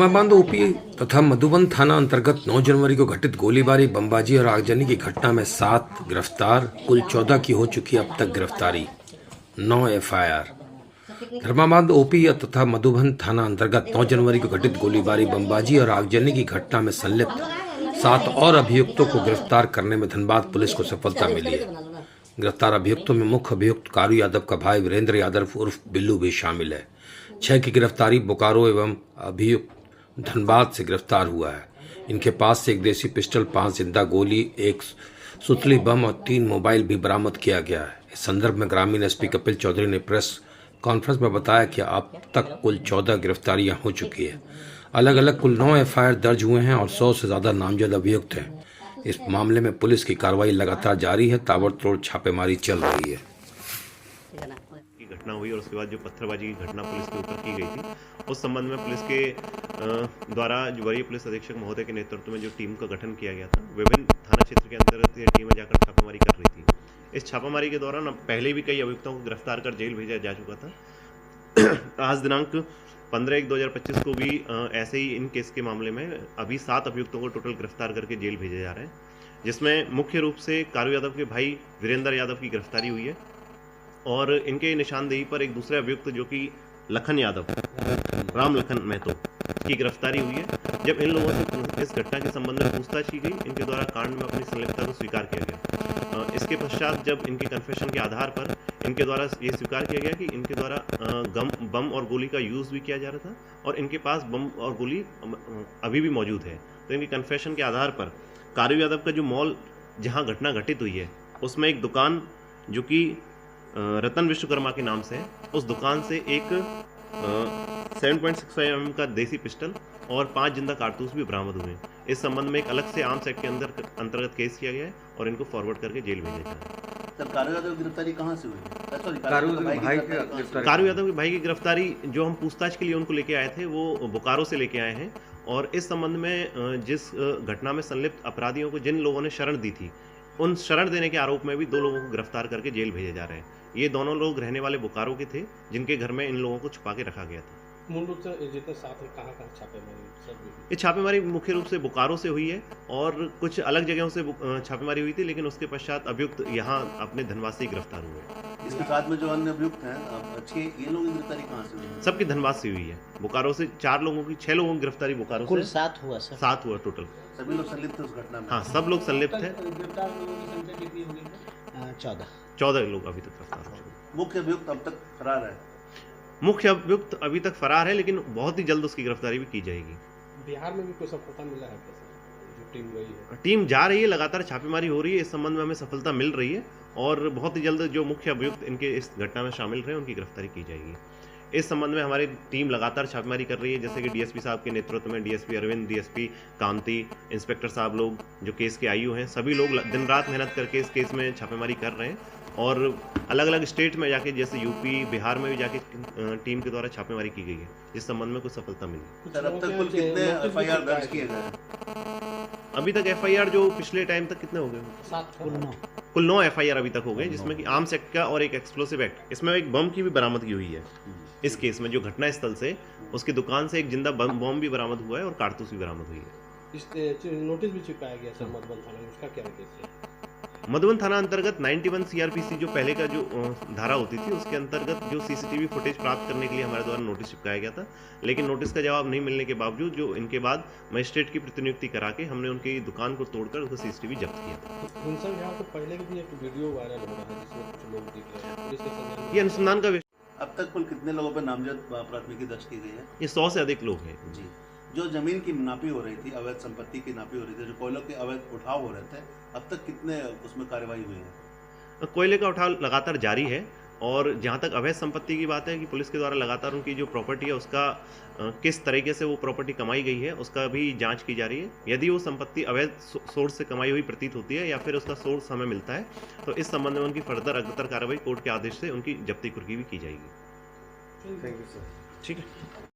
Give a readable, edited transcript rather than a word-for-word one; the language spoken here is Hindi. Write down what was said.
धर्माबाद ओपी तथा मधुबन थाना अंतर्गत 9 जनवरी को घटित गोलीबारी, बमबाजी और आगजनी की घटना में 7 गिरफ्तार, कुल 14 की हो चुकी अब तक गिरफ्तारी, 9 एफआईआर। धर्माबाद ओपी तथा मधुबन थाना अंतर्गत 9 जनवरी को घटित गोलीबारी, बमबाजी और आगजनी की घटना में संलिप्त 7 और अभियुक्तों को गिरफ्तार करने में धनबाद पुलिस को सफलता मिली है। गिरफ्तार अभियुक्तों में मुख्य अभियुक्त कारू यादव का भाई वीरेंद्र यादव उर्फ बिल्लू भी शामिल है। 6 की गिरफ्तारी बोकारो एवं अभियुक्त धनबाद से गिरफ्तार हुआ है। इनके पास से एक देसी पिस्टल, 5 जिंदा गोली, एक सुतली बम और 3 मोबाइल भी बरामद किया गया है। इस संदर्भ में ग्रामीण एसपी कपिल चौधरी ने प्रेस कॉन्फ्रेंस में बताया कि अब तक कुल 14 गिरफ्तारियां हो चुकी है। अलग अलग कुल 9 एफआईआर दर्ज हुए हैं और 100 से ज्यादा नामजद अभियुक्त हैं। इस मामले में पुलिस की कार्रवाई लगातार जारी है, ताबड़तोड़ छापेमारी चल रही है। घटना हुई और उसके बाद जो पत्थरबाजी की घटना पुलिस के ऊपर की गई थी, उस संबंध में पुलिस के द्वारा जो वरीय पुलिस अधीक्षक महोदय के नेतृत्व में जो टीम का गठन किया गया था, विभिन्न थाना क्षेत्र के अंतर्गत ये टीमें जाकर छापामारी कर रही थी। इस छापामारी के दौरान पहले भी कई अभियुक्तों को गिरफ्तार कर जेल भेजा जा चुका था। आज दिनांक 15/1/2025 को भी ऐसे ही इन केस के मामले में अभी 7 अभियुक्तों को टोटल गिरफ्तार करके जेल भेजे जा रहे हैं, जिसमें मुख्य रूप से कारू यादव के भाई वीरेंद्र यादव की गिरफ्तारी हुई है और इनके निशानदेही पर एक दूसरे अभियुक्त जो कि लखन यादव, राम लखन महतो की गिरफ्तारी हुई है। जब इन लोगों से इस घटना के संबंध में पूछताछ की गई, इनके द्वारा कांड में अपनी संलिप्तता को स्वीकार किया गया। इसके पश्चात जब इनके कन्फेशन के आधार पर इनके द्वारा ये स्वीकार किया गया कि इनके द्वारा बम और गोली का यूज भी किया जा रहा था और इनके पास बम और गोली अभी भी मौजूद है। तो इनके कन्फेशन के आधार पर कारू यादव का जो मॉल जहां घटना घटित हुई है, उसमें एक दुकान जो कि रतन विश्वकर्मा के नाम से है, उस दुकान से एक 7.65 mm का देसी पिस्टल और 5 जिंदा कारतूस भी बरामद हुए। इस संबंध में एक अलग से आर्म्स एक्ट के अंतर्गत केस किया गया है और इनको फॉरवर्ड करके जेल भेजा गया है। सर, कारू यादव की गिरफ्तारी कहाँ से हुई है? कारू यादव के भाई की गिरफ्तारी जो हम पूछताछ के लिए उनको लेके आए थे, वो बोकारो से लेके आए हैं और इस संबंध में जिस घटना में संलिप्त अपराधियों को जिन लोगों ने शरण दी थी, उन शरण देने के आरोप में भी 2 लोगों को गिरफ्तार करके जेल भेजे जा रहे हैं। ये दोनों लोग रहने वाले बोकारो के थे, जिनके घर में इन लोगों को छुपा के रखा गया था। मूल रूप से जितने साथ हैं, कहाँ छापेमारी? ये छापेमारी मुख्य रूप से बोकारो से हुई है और कुछ अलग जगहों से छापेमारी हुई थी, लेकिन उसके पश्चात अभियुक्त यहाँ अपने धनबाद से गिरफ्तार हुए। इसके साथ में जो अन्य अभियुक्त हैं, ये लोगों की गिरफ्तारी कहाँ से हुई? सबकी धनबाद से हुई है। बोकारो से 4 लोगों की, 6 लोगों की गिरफ्तारी बोकारो कुल से 7 हुआ सर। 7 हुआ टोटल। सभी लोग संलिप्त थे उस घटना में? हाँ, सब लोग संलिप्त है। गिरफ्तार लोगों की संख्या कितनी होगी? 14 लोग अभी तक गिरफ्तार हो चुके। मुख्य अभियुक्त अब तक फरार है? मुख्य अभियुक्त अभी तक फरार है, लेकिन बहुत ही जल्द उसकी गिरफ्तारी भी की जाएगी। बिहार में भी कोई सफलता मिला है क्या? जो टीम गई है, टीम जा रही है, लगातार छापेमारी हो रही है, इस संबंध में हमें सफलता मिल रही है और बहुत ही जल्द जो मुख्य अभियुक्त इनके इस घटना में शामिल रहे उनकी गिरफ्तारी की जाएगी। इस संबंध में हमारी टीम लगातार छापेमारी कर रही है, जैसे कि डीएसपी साहब के नेतृत्व में डीएसपी अरविंद, डीएसपी कांति, इंस्पेक्टर साहब लोग जो केस के आईयू हैं, सभी लोग दिन रात मेहनत करके इस केस में छापेमारी कर रहे हैं और अलग अलग स्टेट में जाके, जैसे यूपी, बिहार में भी जाके टीम के द्वारा छापेमारी की गई है, जिस संबंध में कुछ सफलता मिली। सर, अब तक कुल कितने एफआईआर दर्ज किए गए? अभी तक एफआईआर जो पिछले टाइम तक कितने हो गए? 7 कुल 9 एफआईआर अभी तक हो गए, जिसमें कि आर्म्स एक्ट का और एक एक्सप्लोसिव एक्ट, इसमें एक बम की भी बरामदगी हुई है। इस केस में जो घटना स्थल से उसकी दुकान से एक जिंदा बम भी बरामद हुआ है और कारतूस भी बरामद हुई है। इस नोटिस भी चिपकाया गया सर मधुबन थाना में, उसका क्या केस है? मधुबन थाना अंतर्गत 91 सीआरपीसी जो पहले का जो धारा होती थी, उसके अंतर्गत जो सीसीटीवी फुटेज प्राप्त करने के लिए हमारे द्वारा नोटिस चिपकाया गया था, लेकिन नोटिस का जवाब नहीं मिलने के बावजूद जो इनके बाद मजिस्ट्रेट की प्रतिनियुक्ति करा के हमने उनकी दुकान को तोड़कर उसका सीसीटीवी जब्त किया था। हिंसा यहाँ तो पहले भी एक वीडियो वायरल हो रहा है जिसमें कुछ लोग दिख रहे हैं, पुलिस के संज्ञान में ये अनुसंधान का विषय। अब तक कुल कितने लोगों पर नामजद प्राथमिकी दर्ज की गई है? ये 100 से अधिक लोग हैं जी। जो जमीन की नापी हो रही थी, अवैध संपत्ति की नापी हो रही थी, जो कोयलों के अवैध उठाव हो रहे थे, अब तक कितने उसमें कार्रवाई हुई है? कोयले का उठाव लगातार जारी है और जहाँ तक अवैध संपत्ति की बात है कि पुलिस के द्वारा लगातार उनकी जो प्रॉपर्टी है उसका किस तरीके से वो प्रॉपर्टी कमाई गई है उसका भी जांच की जा रही है। यदि वो संपत्ति अवैध सोर्स से कमाई हुई प्रतीत होती है या फिर उसका सोर्स हमें मिलता है, तो इस संबंध में उनकी फर्दर अग्रतर कार्रवाई कोर्ट के आदेश से उनकी जब्ती कुर्की भी की जाएगी। Thank you sir. ठीक है।